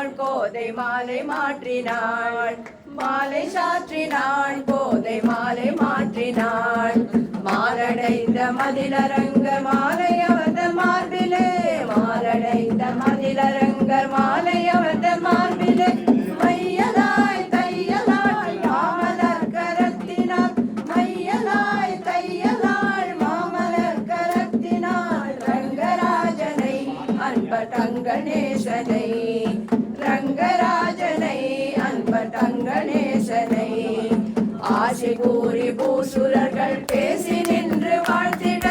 சாற்றினாள் கோதை மாலை மாற்றினாள் மாலை சாற்றினாள் கோதை மாலை மாற்றினாள் மாலடைந்த மதிலரங்க மாலை அவத மார்பிலே மாலடைந்த மதிலரங்க மாலை அவத மார்பிலே மையலாய் தையலாய் மாமலர் கரத்தினாள் மையலாய் தையலாய் மாமலர் கரத்தினாள் ரங்கராஜனை அன்பதங்கணேசனை ரங்கராஜனை அன்பதங்கணேசனை ஆசை கூறி பூசுரர்கள் பேசி நின்று வாழ்த்திட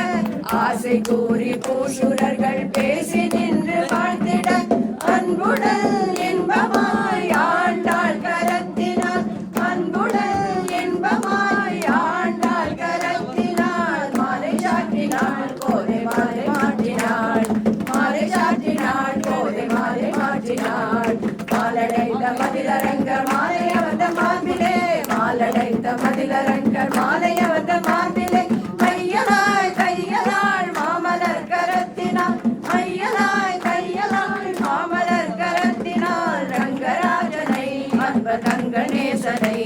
ஆசை கூறி பூசுரர்கள் பேசி நின்று வாழ்த்திட அன்புடன் இன்பமாய் ஆண்டாள் கரத்தினாள் அன்புடன் இன்பமாய் ஆண்டாள் கரத்தினாள் மாலை சாற்றினாள் கோதை மாலை மாற்றினாள் மாலை சாற்றினாள் கோதை மாலை மாற்றினாள் மாலடைந்த மதிலரங்க மாலை அவத மார்பிலே மாலடைந்த மதிலரங்க மாலை அவத மார்பிலே மையலாய் தையலாள் மாமலர் கரத்தினாள் மையலாய் தையலாள் மாமலர் கரத்தினாள் ரங்கராஜனை அன்பதங்கணேசனை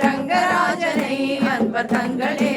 ரங்கராஜனை அன்பதங்கணேசனை